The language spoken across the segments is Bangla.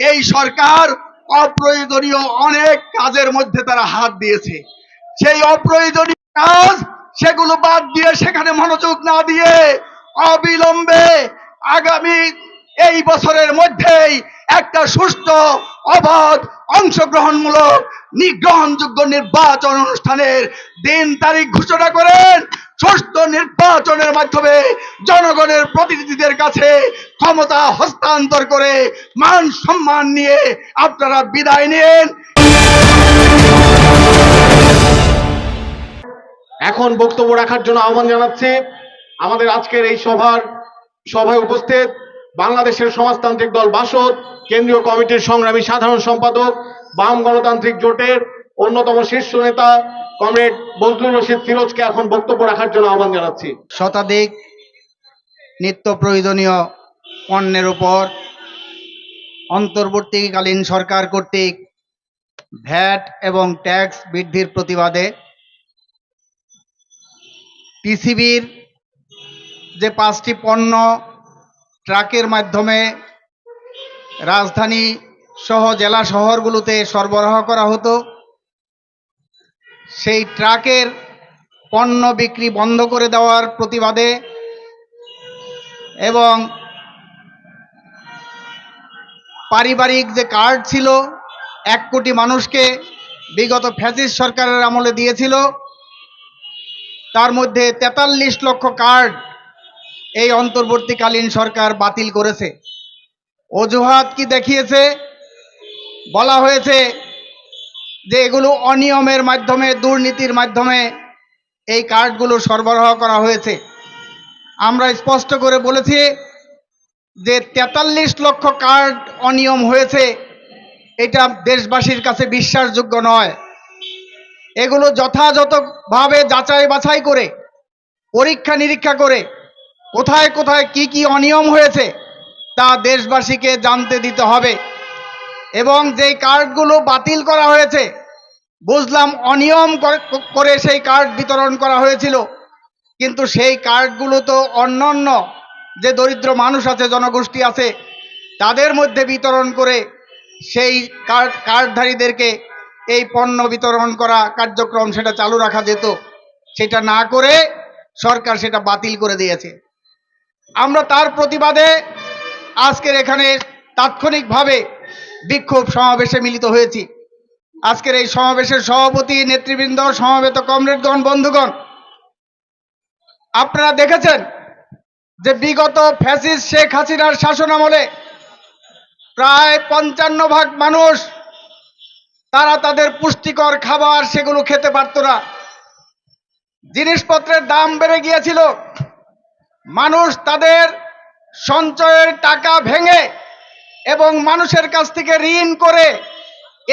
এই সরকার অপ্রয়োজনীয় অনেক কাজের মধ্যে তারা হাত দিয়েছে। সেই অপ্রয়োজনীয় কাজ সেগুলো বাদ দিয়ে, সেখানে মনোযোগ না দিয়ে অবিলম্বে আগামী এই বছরের মধ্যেই একটা সুষ্ঠু, অবাধ, অংশগ্রহণমূলক, গ্রহণযোগ্য নির্বাচন অনুষ্ঠানের দিন তারিখ ঘোষণা করেন। সুষ্ঠু নির্বাচনের মাধ্যমে জনগণের প্রতিনিধিদের কাছে ক্ষমতা হস্তান্তর করে মান সম্মান নিয়ে আপনারা বিদায় নিন। এখন বক্তব্য রাখার জন্য আহ্বান জানাচ্ছি আমাদের আজকের এই সভায় উপস্থিত বাংলাদেশের সমাজতান্ত্রিক দল বাসদ কেন্দ্রীয় কমিটির সংগ্রামী সাধারণ সম্পাদক, বাম গণতান্ত্রিক জোটের অন্যতম শীর্ষ নেতা কমরেড বজলুর রশিদ ফিরোজকে এখন বক্তব্য রাখার জন্য আহ্বান জানাচ্ছি। শতাধিক নিত্য প্রয়োজনীয় পণ্যের উপর অন্তর্বর্তীকালীন সরকার কর্তৃক ভ্যাট এবং ট্যাক্স বৃদ্ধির প্রতিবাদে টিসিবির যে 5টি পণ্য ট্রাকের মাধ্যমে রাজধানী সহ জেলা শহরগুলোতে সরবরাহ করা হতো, সেই ট্রাকের পণ্য বিক্রি বন্ধ করে দেওয়ার প্রতিবাদে এবং পারিবারিক যে কার্ড ছিল 1 কোটি মানুষকে বিগত ফ্যাসিস্ট সরকারের আমলে দিয়েছিল, তার মধ্যে 43 লক্ষ কার্ড এই অন্তর্বর্তীকালীন সরকার বাতিল করেছে। অজুহাত কি দেখিয়েছে? বলা হয়েছে যে এগুলো অনিয়মের মাধ্যমে, দুর্নীতির মাধ্যমে এই কার্ডগুলো সরবরাহ করা হয়েছে। আমরা স্পষ্ট করে বলেছি যে 43 লক্ষ কার্ড অনিয়ম হয়েছে, এটা দেশবাসীর কাছে বিশ্বাসযোগ্য নয়। এগুলো যথাযথভাবে যাচাই বাছাই করে, পরীক্ষা নিরীক্ষা করে কোথায় কোথায় কি কি অনিয়ম হয়েছে তা দেশবাসীকে জানতে দিতে হবে। এবং যেই কার্ডগুলো বাতিল করা হয়েছে, বুঝলাম অনিয়ম করে সেই কার্ড বিতরণ করা হয়েছিল, কিন্তু সেই কার্ডগুলো তো অন্যান্য যে দরিদ্র মানুষ আছে, জনগোষ্ঠী আছে, তাদের মধ্যে বিতরণ করে সেই কার্ডধারীদেরকে এই পণ্য বিতরণ করা কার্যক্রম সেটা চালু রাখা যেত। সেটা না করে সরকার সেটা বাতিল করে দিয়েছে। আমরা তার প্রতিবাদে আজকের এখানে তাৎক্ষণিকভাবে বিক্ষোভ সমাবেশে মিলিত হয়েছি। আজকের এই সমাবেশের সভাপতি, নেতৃবৃন্দ, সমবেত কমরেডগণ, বন্ধুগণ, আপনারা দেখেছেন যে বিগত ফ্যাসিস্ট শেখ হাসিনার শাসনামলে প্রায় 55% মানুষ তারা তাদের পুষ্টিকর খাবার সেগুলো খেতে পারত না। জিনিসপত্রের দাম বেড়ে গিয়েছিল। মানুষ তাদের সঞ্চয়ের টাকা ভেঙে এবং মানুষের কাছ থেকে ঋণ করে,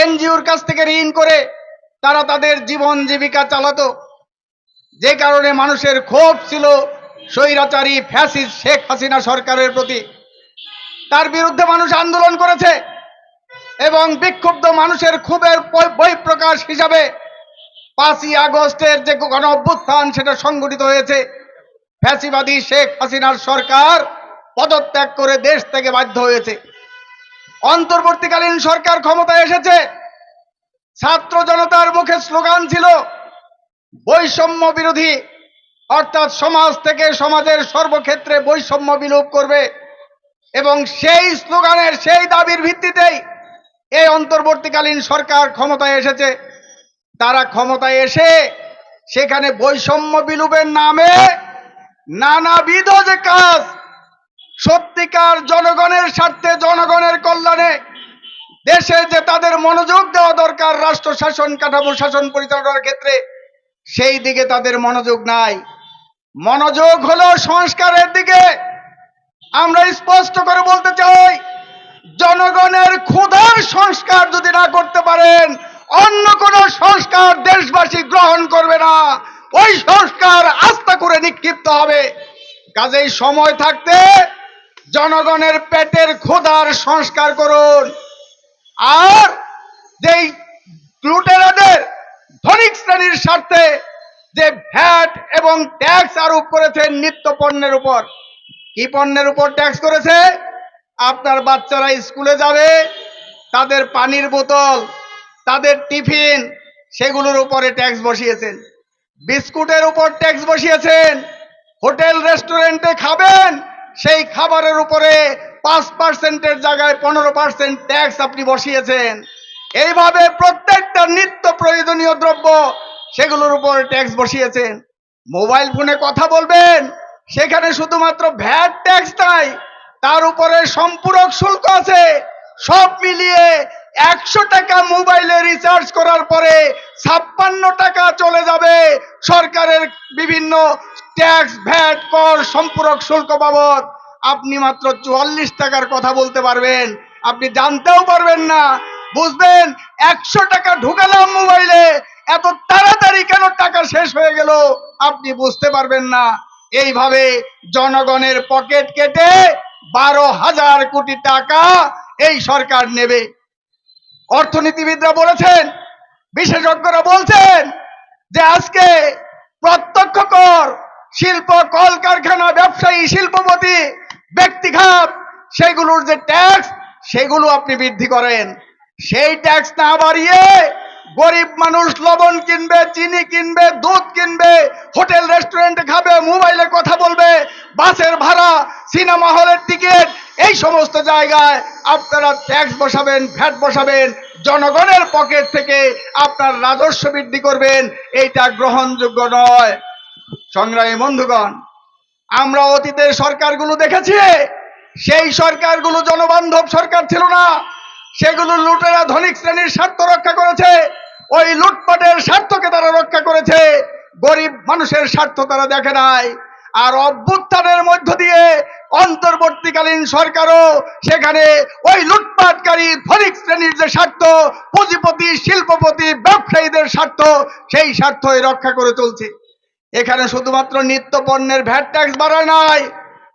এনজিওর কাছ থেকে ঋণ করে তারা তাদের জীবন জীবিকা চালাতো। যে কারণে মানুষের ক্ষোভ ছিল স্বৈরাচারী ফ্যাসিস্ট শেখ হাসিনা সরকারের প্রতি। তার বিরুদ্ধে মানুষ আন্দোলন করেছে এবং বিক্ষুব্ধ মানুষের ক্ষোভের বহিঃপ্রকাশ হিসাবে 5ই আগস্টের যে গণ অভ্যুত্থান সেটা সংগঠিত হয়েছে। ফ্যাসিবাদী শেখ হাসিনার সরকার পদত্যাগ করে দেশ থেকে বাধ্য হয়েছে। অন্তর্বর্তীকালীন সরকার ক্ষমতায় এসেছে। ছাত্র জনতার মুখে স্লোগান ছিল বৈষম্য বিরোধী, অর্থাৎ সমাজ থেকে সমাজের সর্বক্ষেত্রে বৈষম্য বিলোপ করবে। এবং সেই স্লোগানের, সেই দাবির ভিত্তিতেই এই অন্তর্বর্তীকালীন সরকার ক্ষমতায় এসেছে। তারা ক্ষমতায় এসে সেখানে বৈষম্য বিলোপের নামে নানাবিধ যে কাজ, সত্যিকার জনগণের স্বার্থে, জনগণের কল্যাণে দেশে যে তাদের মনোযোগ দেওয়া দরকার রাষ্ট্র শাসন কাঠামো, শাসন পরিচালনার ক্ষেত্রে, সেই দিকে তাদের মনোযোগ নাই। মনোযোগ হলো সংস্কারের দিকে। আমরা স্পষ্ট করে বলতে চাই, জনগণের ক্ষুধার সংস্কার যদি না করতে পারেন, অন্য কোন সংস্কার দেশবাসী গ্রহণ করবে না। ওই সংস্কার আস্থা করে নিক্ষিপ্ত হবে। কাজেই সময় থাকতে জনগণের পেটের ক্ষুধার সংস্কার করুন। আর যেই লুটেরাদের, ধনিক শ্রেণীর স্বার্থে যে ভ্যাট এবং ট্যাক্স আরোপ করেছেন নিত্য পণ্যের উপর, কি পণ্যের উপর ট্যাক্স করেছে? আপনার বাচ্চারা স্কুলে যাবে, তাদের পানির বোতল, তাদের টিফিন, সেগুলোর উপরে ট্যাক্স বসিয়েছেন। বিস্কুটের উপর ট্যাক্স বসিয়েছেন। হোটেল রেস্টুরেন্টে খাবেন, সেই খাবারের উপরে 5%-এর জায়গায় 15% ট্যাক্স আপনি বসিয়েছেন। এইভাবে প্রত্যেকটা নিত্য প্রয়োজনীয় দ্রব্য সেগুলোর উপর ট্যাক্স বসিয়েছেন। মোবাইল ফোনে কথা বলবেন, সেখানে শুধুমাত্র ভ্যাট ট্যাক্স নাই, তার উপরে সম্পূরক শুল্ক আছে। সব মিলিয়ে 100 টাকা মোবাইলে রিচার্জ করার পরে 56 টাকা চলে যাবে সরকারের বিভিন্ন ট্যাক্স, ভ্যাট, কর, সম্পূরক শুল্ক বাবদ। আপনি মাত্র 44 টাকার কথা বলতে পারবেন, আপনি জানতেও পারবেন না। বুঝবেন 100 টাকা ঢুকালাম মোবাইলে, এত তাড়াতাড়ি কেন টাকা শেষ হয়ে গেল আপনি বুঝতে পারবেন না। এইভাবে জনগণের পকেট কেটে 12,000 কোটি টাকা এই সরকার নেবে। অর্থনীতিবিদরা বলেছেন, বিশেষজ্ঞরা বলছেন যে আজকে প্রত্যক্ষ কর, শিল্প, কলকারখানা, ব্যবসায়ী, শিল্পপতি, ব্যক্তিঘাত, সেগুলোর যে ট্যাক্স, সেগুলো আপনি বৃদ্ধি করেন। সেই ট্যাক্স না বাড়িয়ে গরিব মানুষ লবণ কিনবে, চিনি কিনবে, দুধ কিনবে, হোটেল রেস্টুরেন্টে খাবে, মোবাইলে কথা বলবে, বাসের ভাড়া, সিনেমা হলের টিকিট, এই সমস্ত জায়গায় আপনারা ট্যাক্স বসাবেন, ভ্যাট বসাবেন, জনগণের পকেট থেকে আপনার রাজস্ব বৃদ্ধি করবেন। এইটা গ্রহণযোগ্য নয়। সংগ্রামী বন্ধুগণ, আমরা অতীতের সরকারগুলো দেখেছি, সেই সরকারগুলো জনবান্ধব সরকার ছিল না। সেগুলো লুটেরা ধনিক শ্রেণীর স্বার্থ রক্ষা করেছে, ওই লুটপাটের স্বার্থকে তারা রক্ষা করেছে, গরিব মানুষের স্বার্থ তারা দেখে নাই। আর অভ্যুত্থানের মধ্য দিয়ে অন্তর্বর্তীকালীন সরকারও সেখানে ওই লুটপাটকারী ধনিক শ্রেণীর যে স্বার্থ, পুঁজিপতি, শিল্পপতি, ব্যবসায়ীদের স্বার্থ, সেই স্বার্থই রক্ষা করে চলছে। এখানে শুধুমাত্র নিত্য পণ্যের ভ্যাট ট্যাক্স বাড়ায় নাই,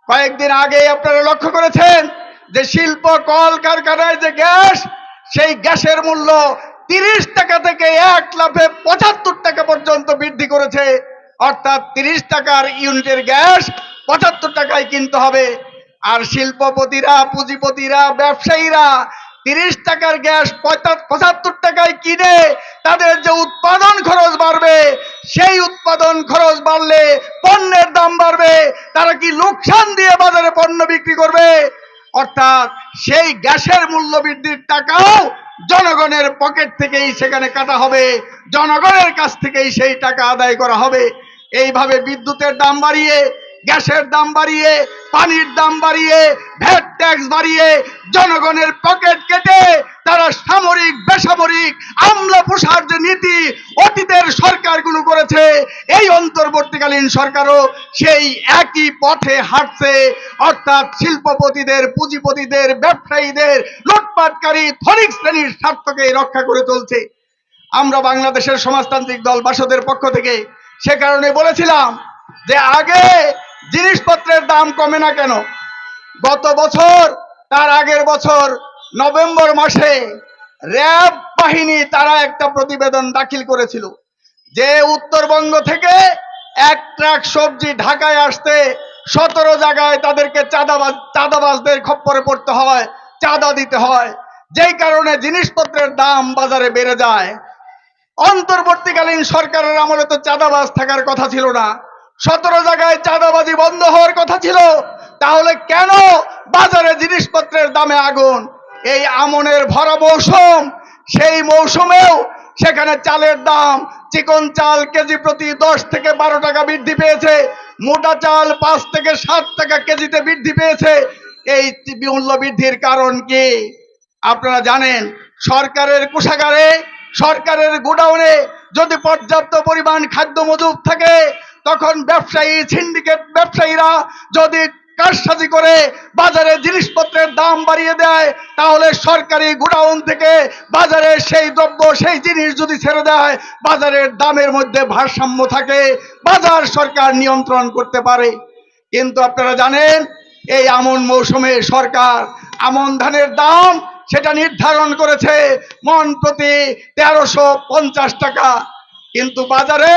কয়েকদিন আগে আপনারা লক্ষ্য করেছেন যে শিল্প কল কারখানায় যে গ্যাস, সেই গ্যাসের মূল্য 30 টাকা থেকে 1,75 টাকা পর্যন্ত বৃদ্ধি করেছে। অর্থাৎ 30 টাকার ইউনিটের গ্যাস 75 টাকায় কিনতে হবে। আর শিল্পপতিরা, পুঁজিপতিরা, ব্যবসায়ীরা 30 টাকার গ্যাস 75 টাকায় কিনে তাদের যে উৎপাদন খরচ বাড়বে, সেই উৎপাদন খরচ বাড়লে পণ্যের দাম বাড়বে। তারা কি লোকসান দিয়ে বাজারে পণ্য বিক্রি করবে? অর্থাৎ সেই গ্যাসের মূল্য বৃদ্ধির টাকাও জনগণের পকেট থেকেই সেখানে কাটা হবে, জনগণের কাছ থেকেই সেই টাকা আদায় করা হবে। এইভাবে বিদ্যুতের দাম বাড়িয়ে, গ্যাসের দাম বাড়িয়ে, পানির দাম বাড়িয়ে, ভ্যাট ট্যাক্স বাড়িয়ে জনগণের পকেট কেটে তারা সামরিক, বেসামরিক, আমলা পোষার যে নীতি অতীতের সরকারগুলো করেছে, এই অন্তর্বর্তীকালীন সরকারও সেই একই পথে হাঁটছে। অর্থাৎ শিল্পপতিদের, পুঁজিপতিদের, ব্যবসায়ীদের, লুটপাটকারী ধনিক শ্রেণীর স্বার্থকে রক্ষা করে চলছে। আমরা বাংলাদেশের সমাজতান্ত্রিক দল বাসদের পক্ষ থেকে সে কারণে বলেছিলাম যে আগে জিনিসপত্রের দাম কমে না কেন? গত বছর, তার আগের বছর নভেম্বর মাসে র্যাব বাহিনী তারা একটা প্রতিবেদন দাখিল করেছিল যে উত্তরবঙ্গ থেকে 1 ট্রাক সবজি ঢাকায় আসতে 17 জায়গায় তাদেরকে চাঁদাবাজদের খপ্পরে পড়তে হয়, চাঁদা দিতে হয়, যেই কারণে জিনিসপত্রের দাম বাজারে বেড়ে যায়। অন্তর্বর্তীকালীন সরকারের আমলে তো চাঁদাবাজ থাকার কথা ছিল না, 17 জায়গায় চাঁদাবাজি বন্ধ হওয়ার কথা ছিল। তাহলে কেন বাজারে জিনিসপত্রের দামে আগুন? এই আমনের ভরা মৌসুম, সেই মৌসুমেও সেখানে চালের দাম, চিকন চাল কেজি প্রতি 10 থেকে 12 টাকা বৃদ্ধি পেয়েছে, মোটা চাল 5 থেকে 7 টাকা কেজিতে বৃদ্ধি পেয়েছে। এই মূল্য বৃদ্ধির কারণ কি আপনারা জানেন? সরকারের কোষাগারে, সরকারের গোডাউনে যদি পর্যাপ্ত পরিমাণ খাদ্য মজুদ থাকে, তখন ব্যবসায়ী, সিন্ডিকেট ব্যবসায়ীরা যদি কারসাজি করে বাজারে জিনিসপত্রের দাম বাড়িয়ে দেয়, তাহলে সরকারি গোডাউন থেকে বাজারে সেই দ্রব্য, সেই জিনিস যদি ছেড়ে দেয়, বাজারের দামের মধ্যে ভারসাম্য থাকে, বাজার সরকার নিয়ন্ত্রণ করতে পারে। কিন্তু আপনারা জানেন এই আমন মৌসুমে সরকার আমন ধানের দাম সেটা নির্ধারণ করেছে মন প্রতি 1350 টাকা, কিন্তু বাজারে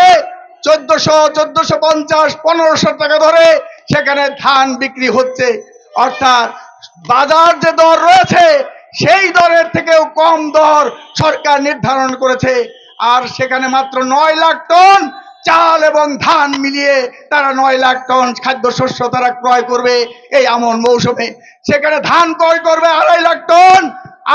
1450, 1500 টাকা ধরে সেখানে ধান বিক্রি হচ্ছে। অর্থাৎ বাজার যে দর রয়েছে সেই দরের থেকেও কম দর সরকার নির্ধারণ করেছে। আর সেখানে মাত্র 9 লাখ টন চাল এবং ধান মিলিয়ে তারা 9 লাখ টন খাদ্যশস্য তারা ক্রয় করবে এই আমন মৌসুমে। সেখানে ধান ক্রয় করবে 2.5 লাখ টন,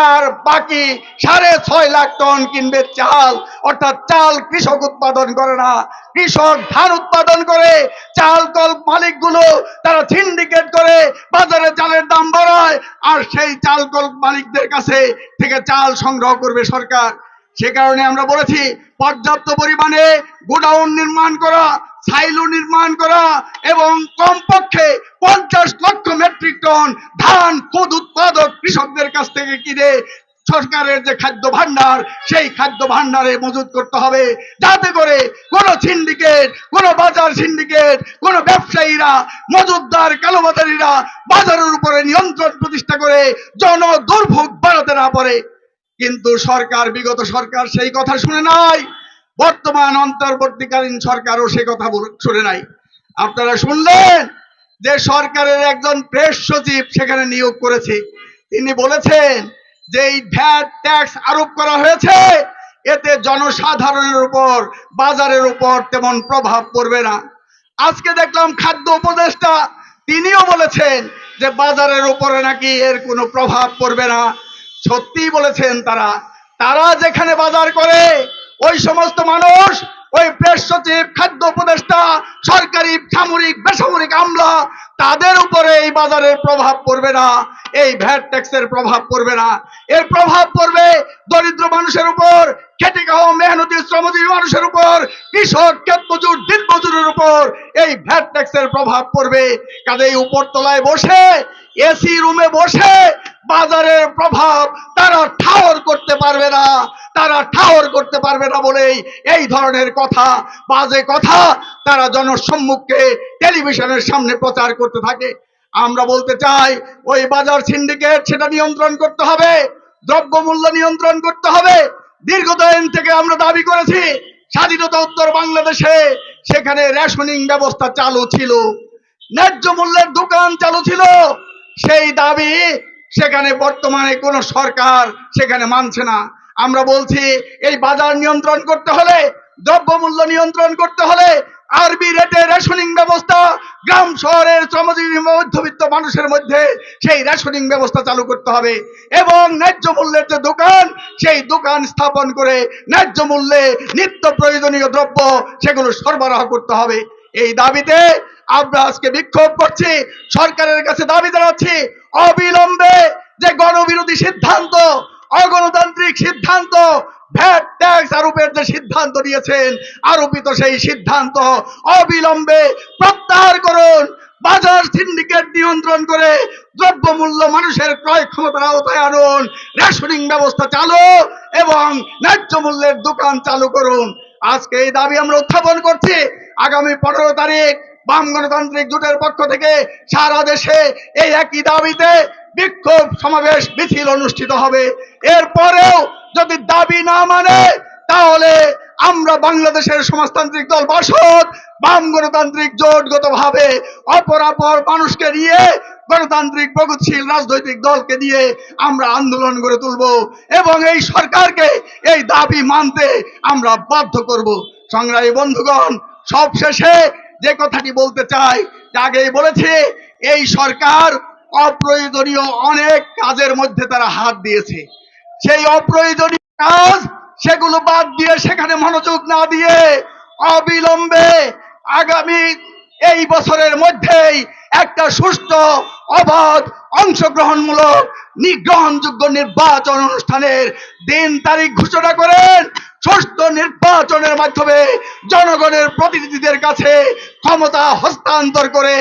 আর বাকি 6.5 লাখ টন কিনবে চাল। অর্থাৎ চাল কৃষক উৎপাদন করে না, কৃষক ধান উৎপাদন করে। চাল কল মালিকগুলো তারা সিন্ডিকেট করে বাজারে চালের দাম বাড়ায়, আর সেই চাল কল মালিকদের কাছে থেকে চাল সংগ্রহ করবে সরকার। সে কারণে আমরা বলেছি পর্যাপ্ত পরিমাণে গোডাউন নির্মাণ করা, সাইলো নির্মাণ করা এবং কমপক্ষে 50 লক্ষ মেট্রিক টন ধান খুদ উৎপাদক কৃষকদের কাছ থেকে কিনে সরকারের যে খাদ্য ভান্ডার সেই খাদ্য ভান্ডারে মজুত করতে হবে, যাতে করে কোন সিন্ডিকেট, কোন বাজার সিন্ডিকেট, কোন ব্যবসায়ীরা, মজুতদার, কালোবাজারিরা বাজারের উপরে নিয়ন্ত্রণ প্রতিষ্ঠা করে জন দুর্ভোগ বাড়াতে না পারে। কিন্তু সরকার, বিগত সরকার সেই কথা শুনে নাই, বর্তমান অন্তর্বর্তীকালীন সরকারও সে কথা শুনে নাই। আপনারা শুনলেন যে সরকারের একজন প্রেস সচিব সেখানে নিয়োগ করেছে, তিনি বলেছেন যে এই ভ্যাট ট্যাক্স আরোপ করা হয়েছে, এতে জনসাধারণের উপর, বাজারের উপর তেমন প্রভাব পড়বে না। আজকে দেখলাম খাদ্য উপদেষ্টা তিনিও বলেছেন যে বাজারের উপরে নাকি এর কোনো প্রভাব পড়বে না। সত্যি বলেছেন তারা। তারা যেখানে বাজার করে ওই সমস্ত মানুষ, ওই প্রেস সচিব, খাদ্য উপদেষ্টা, সরকারি, সামরিক, বেসামরিক আমলা, তাদের উপরে এই বাজারের প্রভাব পড়বে না, এই ভ্যাট ট্যাক্সের প্রভাব পড়বে না। এর প্রভাব পড়বে দরিদ্র মানুষের উপর, খেটে খাওয়া মেহনতি শ্রমজীবী মানুষের উপর, কৃষক, ক্ষেতমজুর, দিনমজুরের উপর এই ভ্যাট ট্যাক্সের প্রভাব পড়বে। কাজেই উপরতলায় বসে, এসি রুমে বসে বাজারের প্রভাব তারা ঠাওর করতে পারবে না, তারা ঠাওর করতে পারবে না বলেই এই ধরনের কথা, বাজে কথা তারা জনসম্মুখে টেলিভিশনের সামনে প্রচার করতে থাকে। আমরা বলতে চাই ওই বাজার সিন্ডিকেট সেটা নিয়ন্ত্রণ করতে হবে, দ্রব্যমূল্য নিয়ন্ত্রণ করতে হবে। দীর্ঘদিন থেকে আমরা দাবি করেছি স্বাধীনতা উত্তর বাংলাদেশে সেখানে রেশনিং ব্যবস্থা চালু ছিল, ন্যায্য মূল্যের দোকান চালু ছিল। সেই দাবি সেখানে বর্তমানে কোন সরকার সেখানে মানছে না। আমরা বলছি এই বাজার নিয়ন্ত্রণ করতে হলে, দ্রব্যমূল্য নিয়ন্ত্রণ করতে হলে আরবি রেটে রেশনিং ব্যবস্থা, গ্রাম শহরের শ্রমজীবী মধ্যবিত্ত মানুষের মধ্যে সেই রেশনিং ব্যবস্থা চালু করতে হবে এবং ন্যায্য মূল্যের যে দোকান সেই দোকান স্থাপন করে ন্যায্য মূল্যে নিত্য প্রয়োজনীয় দ্রব্য সেগুলো সরবরাহ করতে হবে। এই দাবিতে আমরা আজকে বিক্ষোভ করছি, সরকারের কাছে দাবি জানাচ্ছি অবিলম্বে যে গণবিরোধী সিদ্ধান্ত, অগণতান্ত্রিক সিদ্ধান্ত, ভ্যাট ট্যাক্স আরোপের যে সিদ্ধান্ত নিয়েছেন, আরোপিত সেই সিদ্ধান্ত অবিলম্বে প্রত্যাহার করুন। বাজার সিন্ডিকেট নিয়ন্ত্রণ করে দ্রব্যমূল্য মানুষের ক্রয় ক্ষমতার আওতায় আনুন, রেশনিং ব্যবস্থা চালু এবং ন্যায্য মূল্যের দোকান চালু করুন। আজকে এই দাবি আমরা উত্থাপন করছি। আগামী 15 তারিখ বাম গণতান্ত্রিক জোটের পক্ষ থেকে সারা দেশে এই একই দাবিতে বিক্ষোভ সমাবেশ মিছিল অনুষ্ঠিত হবে। এরপরেও যদি দাবি না মানে তাহলে আমরা বাংলাদেশের সমাজতান্ত্রিক দল বাসদ, বাম গণতান্ত্রিক জোটগতভাবে অপরাপর মানুষকে নিয়ে, গণতান্ত্রিক প্রগতিশীল রাজনৈতিক দলকে দিয়ে আমরা আন্দোলন গড়ে তুলব এবং এই সরকারকে এই দাবি মানতে আমরা বাধ্য করব। সংগ্রামী বন্ধুগণ, সবশেষে যে কথাটি বলতে চাই, আগেই বলেছি এই সরকার অপ্রয়োজনীয় অনেক কাজের মধ্যে তারা হাত দিয়েছে। সেই অপ্রয়োজনীয় কাজ সেগুলো বাদ দিয়ে, সেখানে মনোযোগ না দিয়ে অবিলম্বে আগামী এই বছরের মধ্যেই একটা সুষ্ঠু, অবাধ, অংশগ্রহণমূলক, গ্রহণযোগ্য নির্বাচন অনুষ্ঠানের দিন তারিখ ঘোষণা করেন। সুষ্ঠু নির্বাচনের মাধ্যমে জনগণের প্রতিনিধিদের কাছে ক্ষমতা হস্তান্তর করে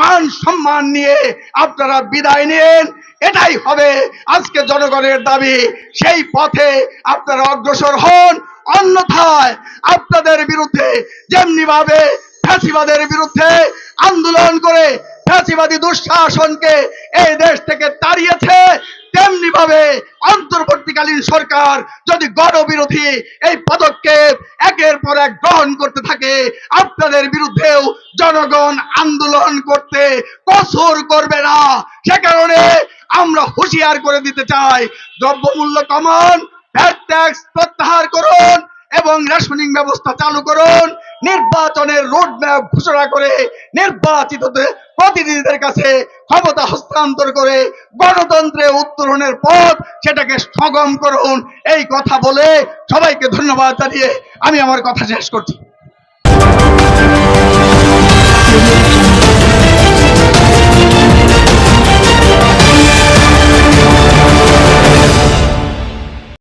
মান সম্মান নিয়ে আপনারা বিদায় নিন। এটাই হবে আজকে জনগণের দাবি। সেই পথে আপনারা অগ্রসর হন, অন্যথায় আপনাদের বিরুদ্ধে যেমনি ভাবে ফ্যাসিবাদের বিরুদ্ধে আন্দোলন করে ফ্যাসিবাদী দুঃশাসনকে এই দেশ থেকে তাড়িয়েছে, তেমনি ভাবে অন্তর্বর্তীকালীন সরকার যদি গণবিরোধী এই পদক্ষেপ একের পর এক গ্রহণ করতে থাকে, আপনাদের বিরুদ্ধেও জনগণ আন্দোলন করতে কসুর করবে না। সে কারণে আমরা হুঁশিয়ার করে দিতে চাই, দ্রব্যমূল্য কমান, ভ্যাট ট্যাক্স প্রত্যাহার করুন এবং রেশনিং ব্যবস্থা চালু করুন। নির্বাচনের রোডম্যাপ ঘোষণা করে নির্বাচিত প্রতিনিধিদের কাছে ক্ষমতা হস্তান্তর করে গণতন্ত্রে উত্তরণের পথ সেটাকে সগম করুন। এই কথা বলে সবাইকে ধন্যবাদ জানিয়ে আমি আমার কথা শেষ করছি।